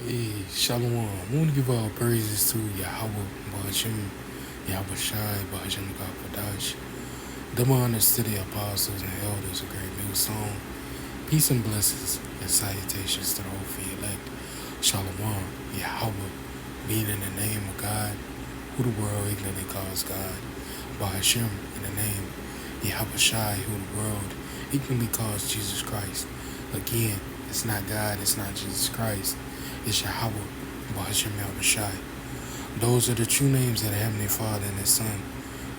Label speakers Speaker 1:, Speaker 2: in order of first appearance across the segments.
Speaker 1: Hey, Shalom. I want to give all praises to Yahweh, Bahashim, Yahweh Shai, Bahashim Kapadash. Double honors to the apostles and elders, a great new song. Peace and blessings and salutations to the whole free elect. Shalom, Yahweh, being in the name of God, who the world ignorantly calls God. Bahashim, in the name Yahweh Shai, who the world ignorantly calls Jesus Christ. Again, it's not God, it's not Jesus Christ. It's Yahweh, Bahashim Yahweh Shai. Those are the true names of the Heavenly Father and His Son,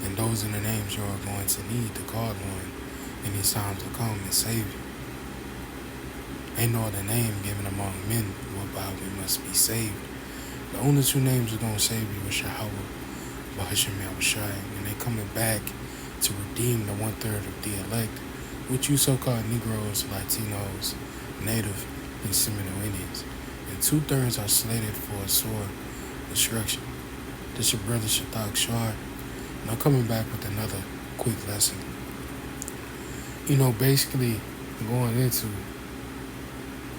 Speaker 1: and those are the names you are going to need to call on in these times to come and save you. Ain't no other name given among men whereby we must be saved. The only two names are going to save you is Yahweh, Bahashim Yahweh Shai, and they're coming back to redeem the 1/3 of the elect, which you so-called Negroes, Latinos, Native, and Seminole Indians. And 2/3 are slated for a sword destruction. This your brother Shatak Shar, and I'm coming back with another quick lesson. Basically going into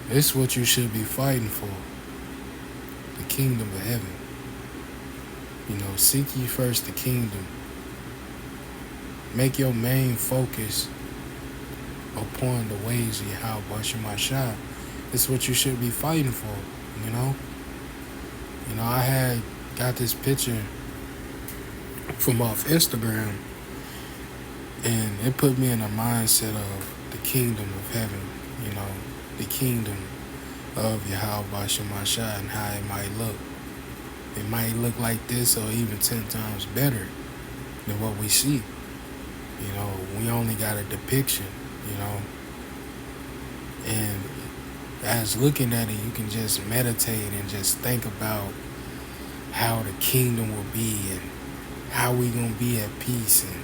Speaker 1: this, what you should be fighting for: the kingdom of heaven. Seek ye first the kingdom. Make your main focus upon the ways of Yahweh Shemashah. It's what you should be fighting for, I had got this picture from off Instagram, and it put me in a mindset of the kingdom of heaven, the kingdom of Yahweh Shemashah and how it might look. It might look like this or even 10 times better than what we see. We only got a depiction, and as looking at it, you can just meditate and just think about how the kingdom will be and how we gonna be at peace and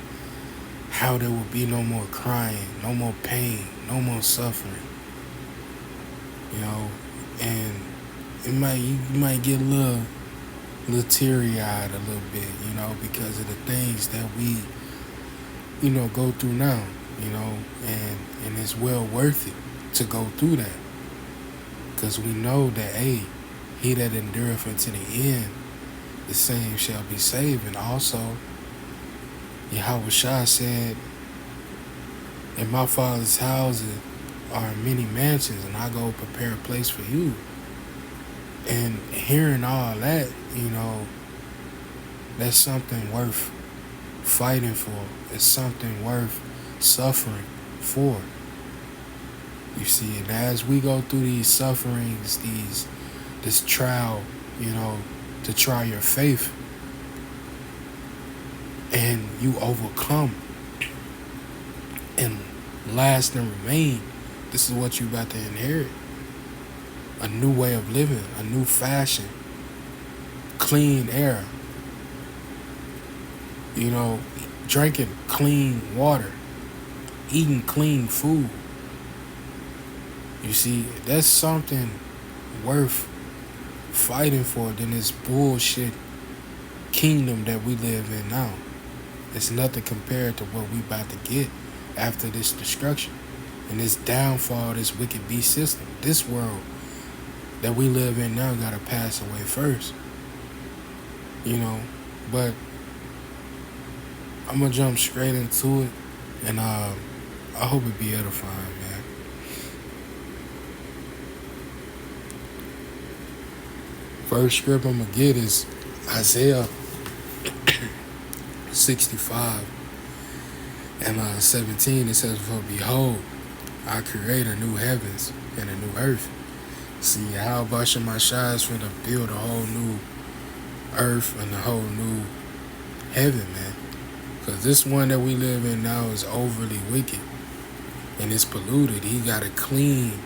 Speaker 1: how there will be no more crying, no more pain, no more suffering. And you might get a little teary-eyed a little bit, because of the things that we, go through now, and it's well worth it to go through that. Because we know that, he that endureth unto the end, the same shall be saved. And also, Yahweh Shah said, in my Father's houses are many mansions, and I go prepare a place for you. And hearing all that, that's something worth fighting for. It's something worth suffering for. You see, and as we go through these sufferings, this trial, to try your faith, and you overcome and last and remain, this is what you about to inherit. A new way of living, a new fashion, clean air, drinking clean water, eating clean food. You see, that's something worth fighting for than this bullshit kingdom that we live in now. It's nothing compared to what we about to get after this destruction and this downfall of this wicked beast system. This world that we live in now gotta pass away first. But I'm gonna jump straight into it, and I hope it be edifying, man. First script I'm gonna get is Isaiah 65 and 17. It says, "For behold, I create a new heavens and a new earth." See, how Shemashah is finna build a whole new earth and a whole new heaven, man. Because this one that we live in now is overly wicked and it's polluted. He gotta clean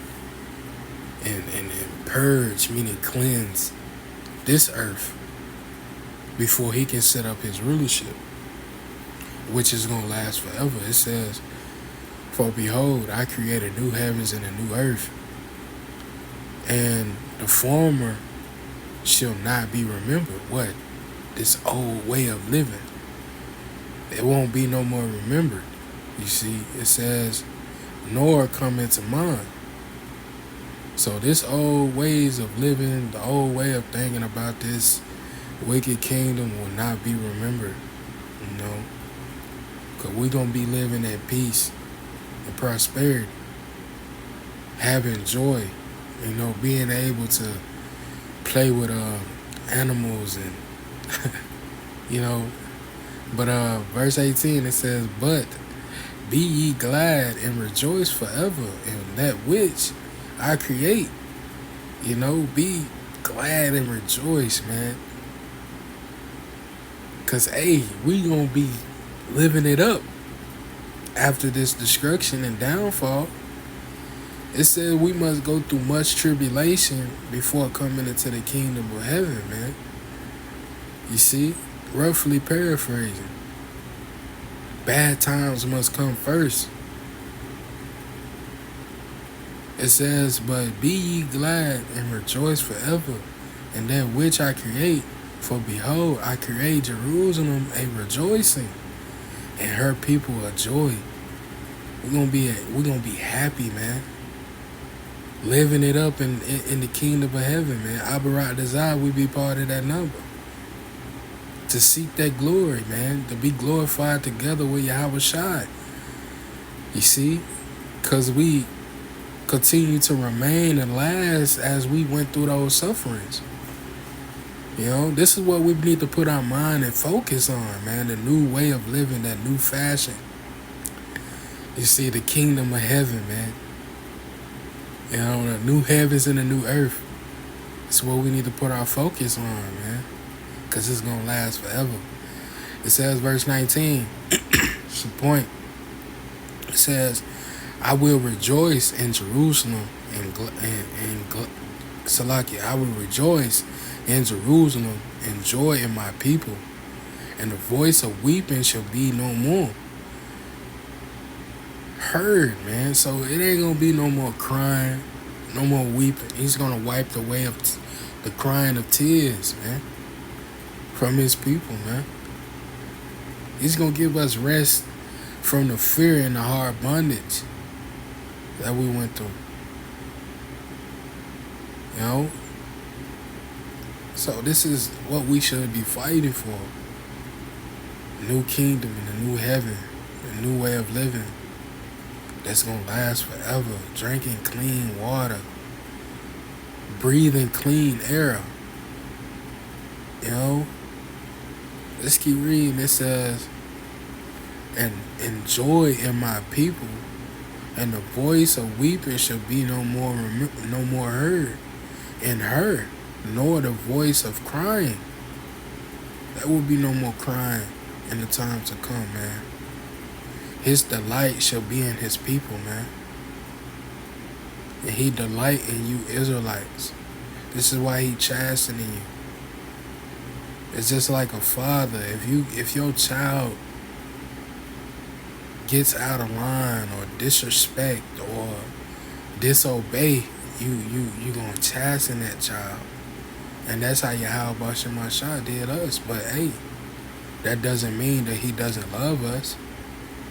Speaker 1: and purge, meaning cleanse this earth before he can set up his rulership, which is gonna last forever. It says, "For behold, I create a new heavens and a new earth, and the former shall not be remembered." What? This old way of living. It won't be no more remembered. You see, it says, "Nor come into mind." So this old ways of living, the old way of thinking about this wicked kingdom will not be remembered, you know, because we're going to be living at peace and prosperity, having joy, you know, being able to play with animals and, you know. But verse 18, it says, but be ye glad and rejoice forever in that which I create. You know, be glad and rejoice, man. Because, hey, we going to be living it up after this destruction and downfall. It says we must go through much tribulation before coming into the kingdom of heaven, man. You see? Roughly paraphrasing. Bad times must come first. It says, but be ye glad and rejoice forever in that which I create. For behold, I create Jerusalem a rejoicing, and her people a joy. We're gonna be happy, man. Living it up in the kingdom of heaven, man. Abarat desire we be part of that number. To seek that glory, man. To be glorified together with Yahweh Shai. You see? Because we continue to remain and last as we went through those sufferings. You know, this is what we need to put our mind and focus on, man. The new way of living, that new fashion. You see, the kingdom of heaven, man. You know, the new heavens and the new earth. It's what we need to put our focus on, man. Because it's going to last forever. It says, verse 19, it's the point. It says, I will rejoice in Jerusalem and Salakia. I will rejoice in Jerusalem and joy in my people. And the voice of weeping shall be no more heard, man. So it ain't going to be no more crying, no more weeping. He's going to wipe away the crying of tears, man, from his people, man. He's going to give us rest from the fear and the hard bondage that we went through. You know? So this is what we should be fighting for. New kingdom and a new heaven, a new way of living that's going to last forever. Drinking clean water, breathing clean air. You know? Let's keep reading. It says, and joy in my people, and the voice of weeping shall be no more heard in her, nor the voice of crying. There will be no more crying in the time to come, man. His delight shall be in his people, man. And he delight in you Israelites. This is why he chastening you. It's just like a father. If your child gets out of line or disrespect or disobey, you gonna chasten that child. And that's how Yahweh Shemashah did us. But hey, that doesn't mean that he doesn't love us.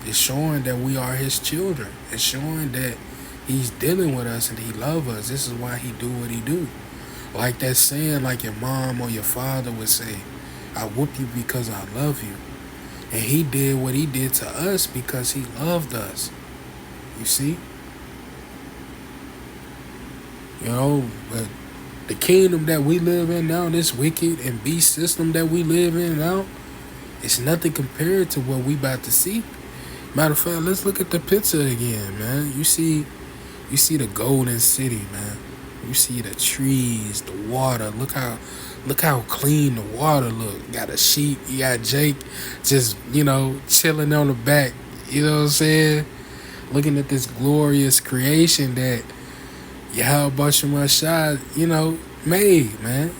Speaker 1: It's showing that we are his children. It's showing that he's dealing with us and he loves us. This is why he do what he do. Like that saying, like your mom or your father would say, I whoop you because I love you. And he did what he did to us because he loved us. You see? You know, but the kingdom that we live in now, this wicked and beast system that we live in now, it's nothing compared to what we about to see. Matter of fact, let's look at the picture again, man. You see the golden city, man. You see the trees, the water. Look how clean the water look. You got a sheep, you got Jake just, chilling on the back. You know what I'm saying? Looking at this glorious creation that Yahweh Shemashah, made, man.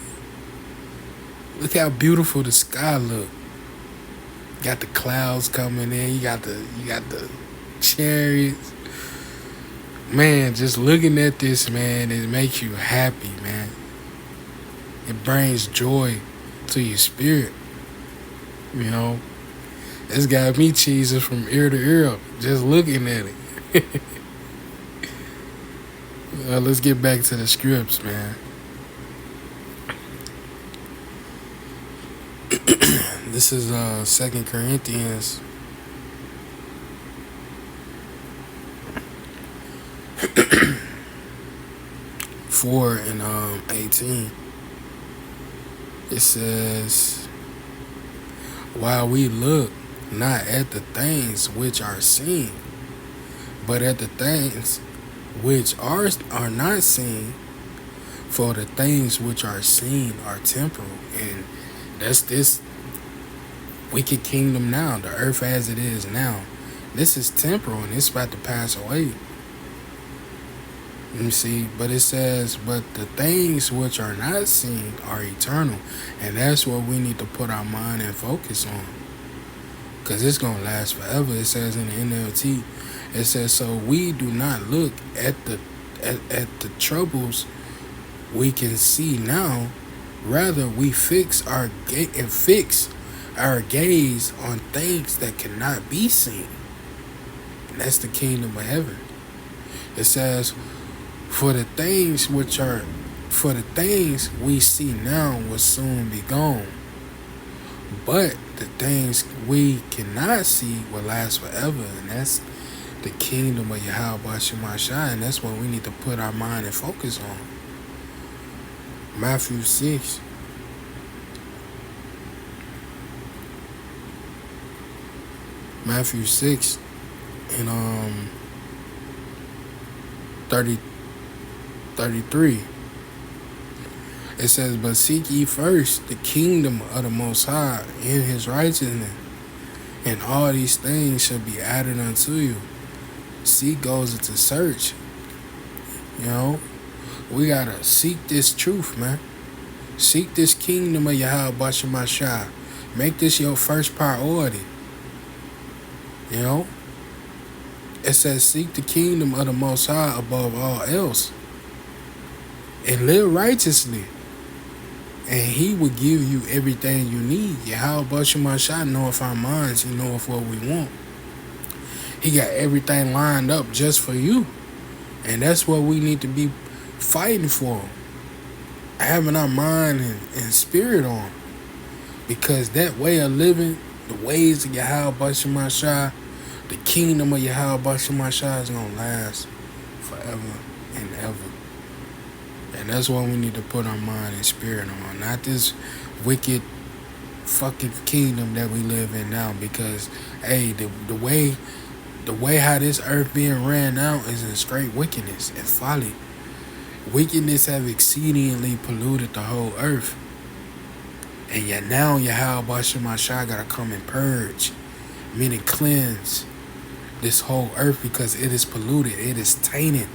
Speaker 1: Look how beautiful the sky look. Got the clouds coming in. You got the chariots. Man, just looking at this, man, it makes you happy, man. It brings joy to your spirit. It's got me cheesing from ear to ear just looking at it. Let's get back to the scripts, man. This is 2 Corinthians 4:18. It says, while we look not at the things which are seen, but at the things which are not seen, for the things which are seen are temporal. And that's this wicked kingdom now, the earth as it is now. This is temporal and it's about to pass away. You see, but it says, but the things which are not seen are eternal. And that's what we need to put our mind and focus on. Because it's going to last forever. It says in the NLT, it says, so we do not look at the troubles we can see now. Rather, we fix our gaze on things that cannot be seen. And that's the kingdom of heaven. It says, for the things we see now will soon be gone. But the things we cannot see will last forever. And that's the kingdom of Yahweh Shemashai. And that's what we need to put our mind and focus on. Matthew 6. Matthew 6 and 33. It says, but seek ye first the kingdom of the Most High and his righteousness, and all these things shall be added unto you. Seek goes into search. You know, we gotta seek this truth, man. Seek this kingdom of Yahweh Shemashai. Make this your first priority. You know, it says, seek the kingdom of the Most High above all else, and live righteously, and he will give you everything you need. Yahweh Shemashai knoweth our minds. He knoweth what we want. He got everything lined up just for you. And that's what we need to be fighting for. Having our mind and spirit on. Because that way of living, the ways of Yahweh Shemashai, the kingdom of Yahweh Shemashai is going to last forever and ever. And that's what we need to put our mind and spirit on. Not this wicked fucking kingdom that we live in now. Because, hey, the way how this earth being ran now is in straight wickedness and folly. Wickedness have exceedingly polluted the whole earth. And yet now Yahweh Shemashai gotta come and purge, meaning cleanse this whole earth, because it is polluted, it is tainted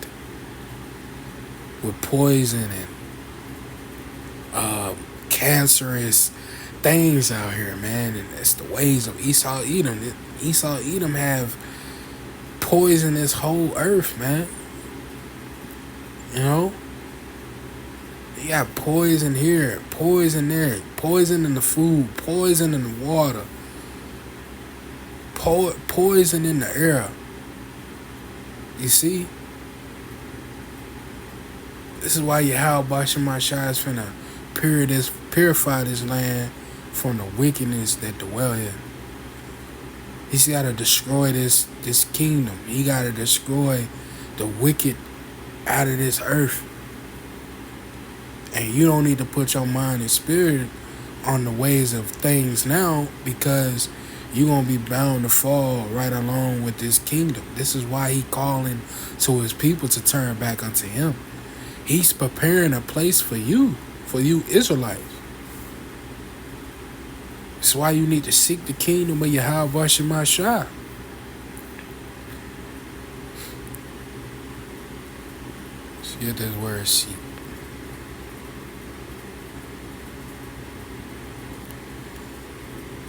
Speaker 1: with poison and cancerous things out here, man. And it's the ways of Esau Edom. Esau Edom have poisoned this whole earth, man. You know? You got poison here, poison there, poison in the food, poison in the water, poison in the air. You see? This is why Yahweh Shemashai is finna purify this land from the wickedness that dwell here. He's got to destroy this kingdom. He got to destroy the wicked out of this earth. And you don't need to put your mind and spirit on the ways of things now, because you're going to be bound to fall right along with this kingdom. This is why he calling to his people to turn back unto him. He's preparing a place for you Israelites. That's why you need to seek the kingdom of Yahweh Shemashai. Let's get this word seek.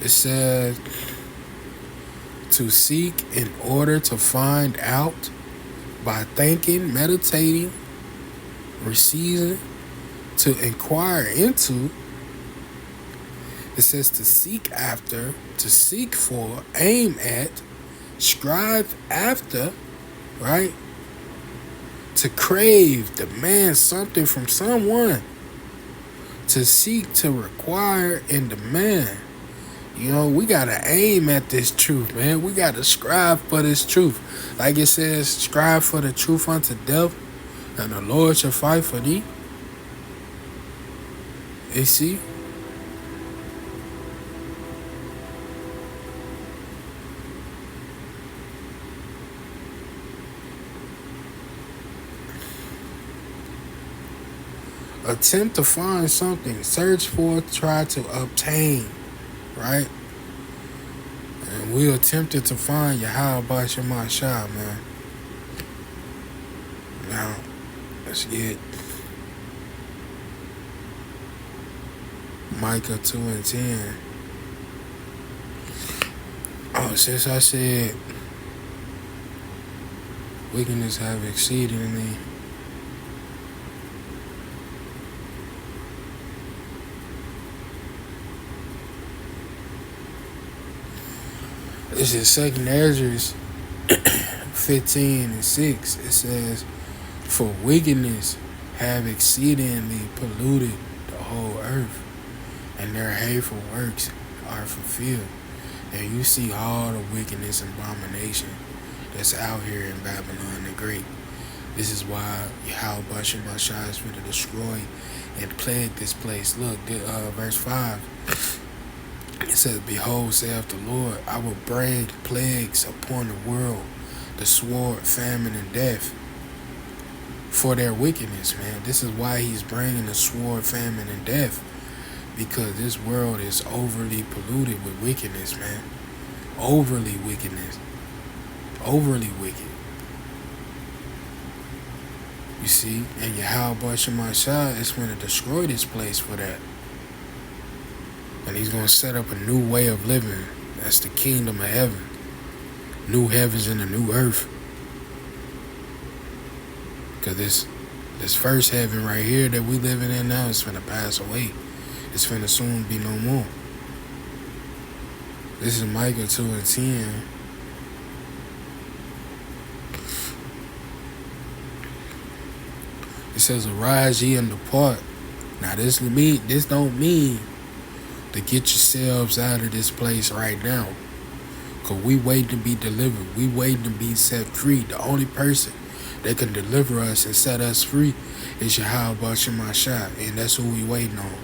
Speaker 1: It says to seek in order to find out, by thinking, meditating, receiving, to inquire into. It says to seek after, to seek for, aim at, strive after, right? to crave, demand something from someone, to seek, to require, and demand. You know, we gotta aim at this truth, man. We gotta strive for this truth. Like it says, strive for the truth unto death, and the Lord shall fight for thee. You see? Attempt to find something, search for, try to obtain, right? And we attempted to find Yahweh Shema Shah, man. Now, let's get Micah 2 and 10. Oh, since I said wickedness have exceedingly this is 2nd Ezra 15 and 6. It says, for wickedness have exceedingly polluted the whole earth, and their hateful works are fulfilled. And you see all the wickedness and abomination that's out here in Babylon the Great. This is why Yahweh Shema Shah is going to destroy and plague this place. Look, verse 5. It says, behold, saith the Lord, I will bring plagues upon the world, the sword, famine, and death, for their wickedness, man. This is why he's bringing the sword, famine, and death, because this world is overly polluted with wickedness, man. Overly wickedness. Overly wicked. You see? And Yahweh Shema Shah is going to destroy this place for that. And he's going to set up a new way of living. That's the kingdom of heaven. New heavens and a new earth. Because this first heaven right here that we living in now is finna pass away. It's finna soon be no more. This is Micah 2 and 10. It says, arise ye and depart. Now this don't mean to get yourselves out of this place right now. Because we waiting to be delivered. We waiting to be set free. The only person that can deliver us and set us free is Yahweh Shema Shah. And that's who we waiting on.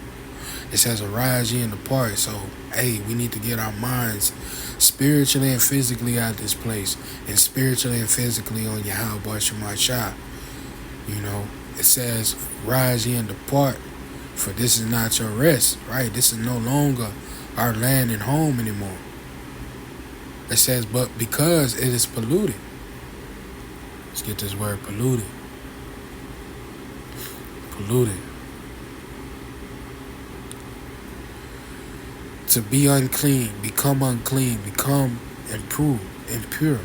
Speaker 1: It says, arise ye and depart. So, hey, we need to get our minds spiritually and physically out of this place. And spiritually and physically on Yahweh Shema Shah. You know, it says, rise ye and depart. For this is not your rest, right? This is no longer our land and home anymore. It says, but because it is polluted. Let's get this word polluted. Polluted. To be unclean, become impure.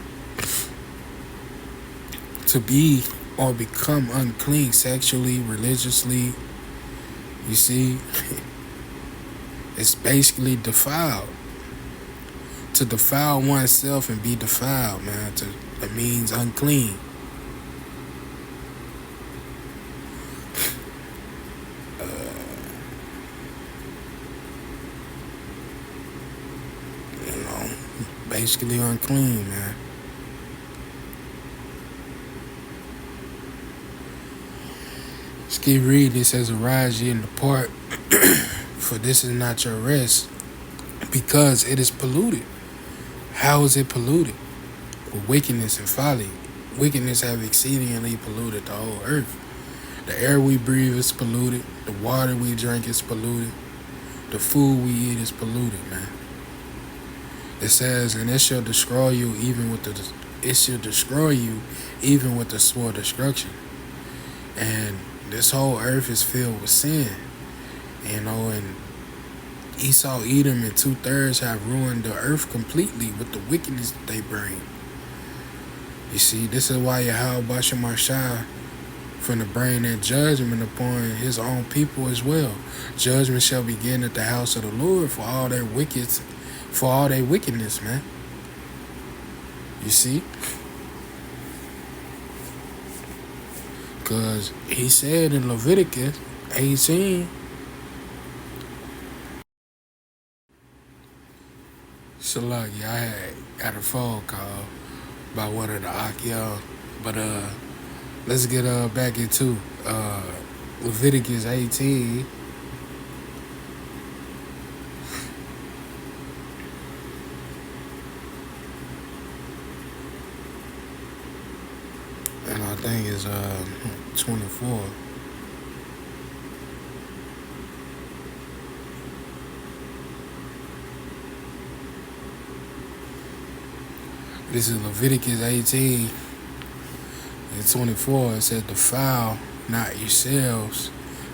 Speaker 1: To be or become unclean sexually, religiously. You see, it's basically defiled. To defile oneself and be defiled, man. That means unclean. You know, basically unclean, man. Let's keep reading. It says, arise ye and depart, for this is not your rest, because it is polluted. How is it polluted? With wickedness and folly. Wickedness have exceedingly polluted the whole earth. The air we breathe is polluted. The water we drink is polluted. The food we eat is polluted, man. It says, and it shall destroy you even with the sword of destruction. And this whole earth is filled with sin. You know, and Esau, Edom, and 2/3 have ruined the earth completely with the wickedness that they bring. You see, this is why Yahweh Shema Shah finna bring that judgment upon his own people as well. Judgment shall begin at the house of the Lord for all their wickedness, man. You see? Because he said in Leviticus 18, so look, yeah, I had got a phone call by one of the Akyal. But let's get back into Leviticus 18. And I think it's 24. This is Leviticus 18 and 24. It said, defile not yourselves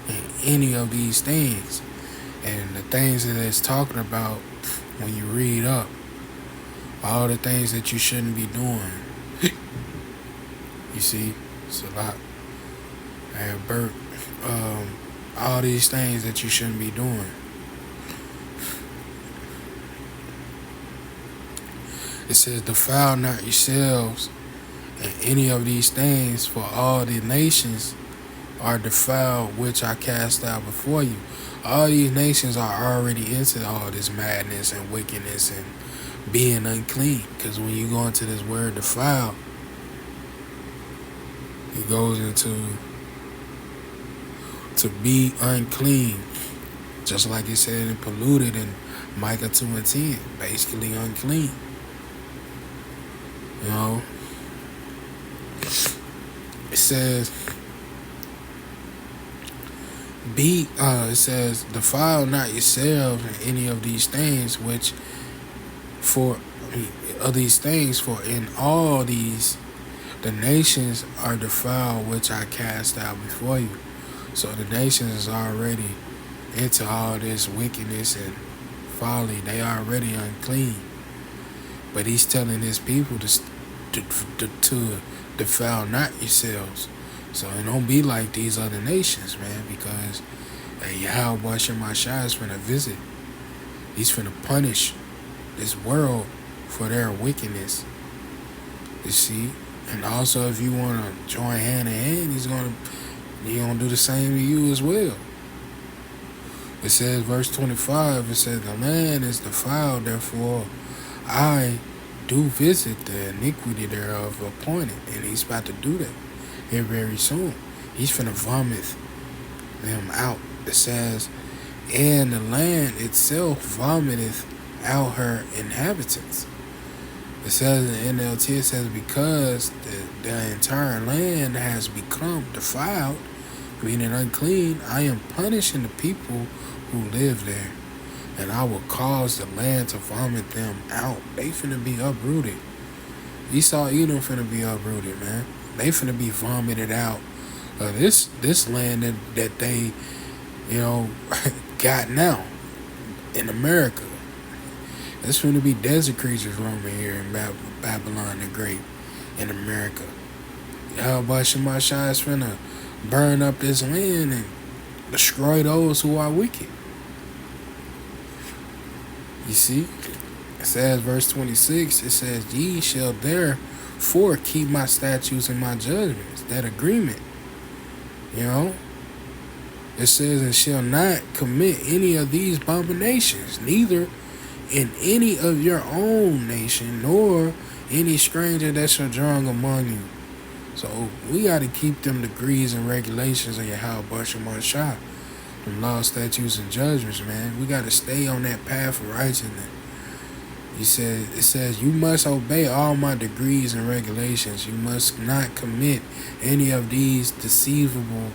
Speaker 1: in any of these things. And the things that it's talking about when you read up, all the things that you shouldn't be doing. You see, it's a lot. And Bert, all these things that you shouldn't be doing. It says, defile not yourselves in any of these things, for all the nations are defiled which I cast out before you. All these nations are already into all this madness and wickedness and being unclean. Because when you go into this word defile, it goes into to be unclean. Just like it said in polluted in Micah 2 and 10. Basically unclean. You know? It says, it says, defile not yourselves in any of these things, which for in all these the nations are defiled which I cast out before you. So the nations is already into all this wickedness and folly. They already unclean. But he's telling his people to defile not yourselves. So it don't be like these other nations, man, because Yahweh Shemashah is finna visit. He's finna punish this world for their wickedness. You see? And also if you wanna join hand in hand, he's gonna do the same to you as well. It says, verse 25, it says, the land is defiled, therefore I do visit the iniquity thereof appointed. And he's about to do that here very soon. He's finna vomit them out. It says, and the land itself vomiteth out her inhabitants. It says in the NLT, it says, because the entire land has become defiled, meaning unclean, I am punishing the people who live there, and I will cause the land to vomit them out. They finna be uprooted. Esau, Edom finna be uprooted, man. They finna be vomited out. This land that they, got now in America. It's finna be desert creatures roaming here in Babylon the Great in America. Yahweh Shemashah is finna burn up this land and destroy those who are wicked. You see? It says, verse 26, it says, ye shall therefore keep my statutes and my judgments. That agreement. It says, and shall not commit any of these abominations, neither in any of your own nation, nor any stranger that shall join among you. So we got to keep them degrees and regulations of Yahweh Shemashah, them laws, statutes, and judgments, man. We got to stay on that path of righteousness. It says, you must obey all my decrees and regulations. You must not commit any of these deceivable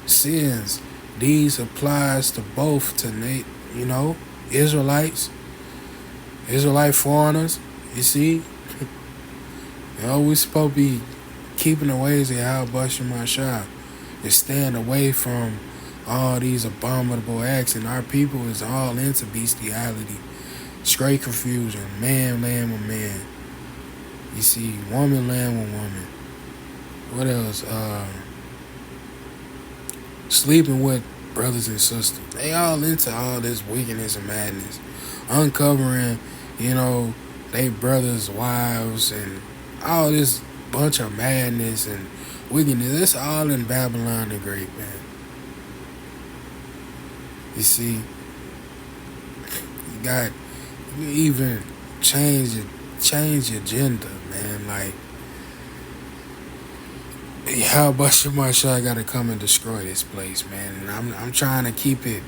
Speaker 1: sins. These applies to both Israelites, Israelite foreigners. You see, we supposed to be keeping the ways of Yahweh Shemashah and staying away from all these abominable acts. And our people is all into bestiality, straight confusion, man laying with man. You see, woman laying with woman. What else? Sleeping with brothers and sisters. They all into all this wickedness and madness. Uncovering, they brothers' wives and all this bunch of madness and wickedness. It's all in Babylon the Great, man. You see, you even change your gender, man. Like, how about Shemashai gotta come and destroy this place, man? And I'm trying to keep it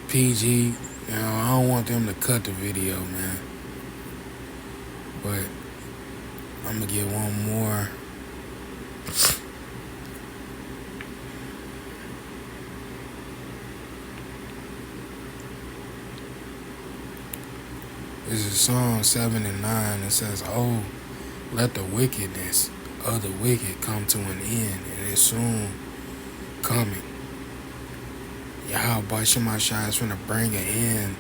Speaker 1: PG. You know, I don't want them to cut the video, man. But I'm gonna get one more. This is Psalm 7 and 9. It says, "Oh, let the wickedness of the wicked come to an end, and it's soon coming." Yahweh Shemashai is finna bring an end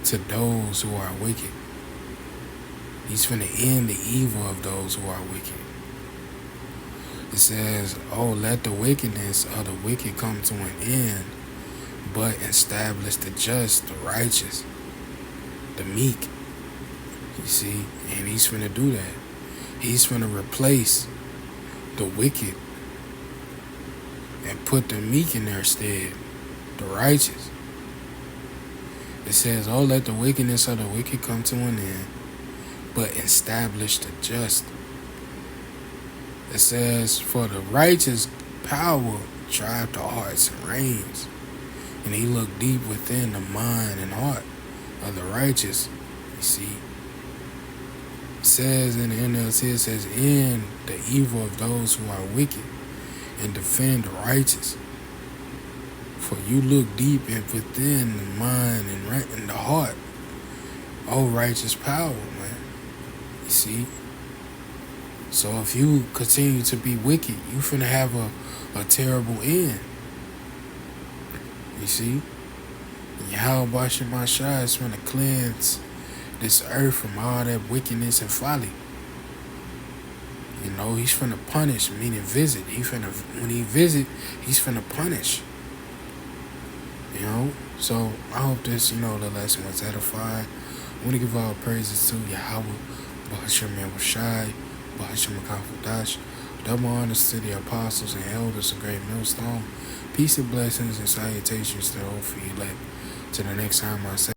Speaker 1: to those who are wicked. He's finna end the evil of those who are wicked. It says, "Oh, let the wickedness of the wicked come to an end, but establish the just, the righteous, the meek." You see, and he's finna do that. He's finna replace the wicked and put the meek in their stead, the righteous. It says, "Oh, let the wickedness of the wicked come to an end, but establish the just." It says, "For the righteous power drive the hearts and reins, and he looked deep within the mind and heart of the righteous." You see, it says in the NLT, it says, "End the evil of those who are wicked and defend the righteous. For you look deep and within the mind and the heart, oh righteous power," man. You see? So if you continue to be wicked, you finna have a terrible end. You see? And Yahweh Shemashai is finna cleanse this earth from all that wickedness and folly. You know, he's finna punish, meaning visit. When he visit, he's finna punish. You know? So I hope this, the lesson was edifying. I want to give all praises to Yahweh, Bahashem Yahushai, Bahashem Akafadash. Double honors to the apostles and elders of Great Millstone. Peace and blessings and salutations to all for you elect. To the next time I say.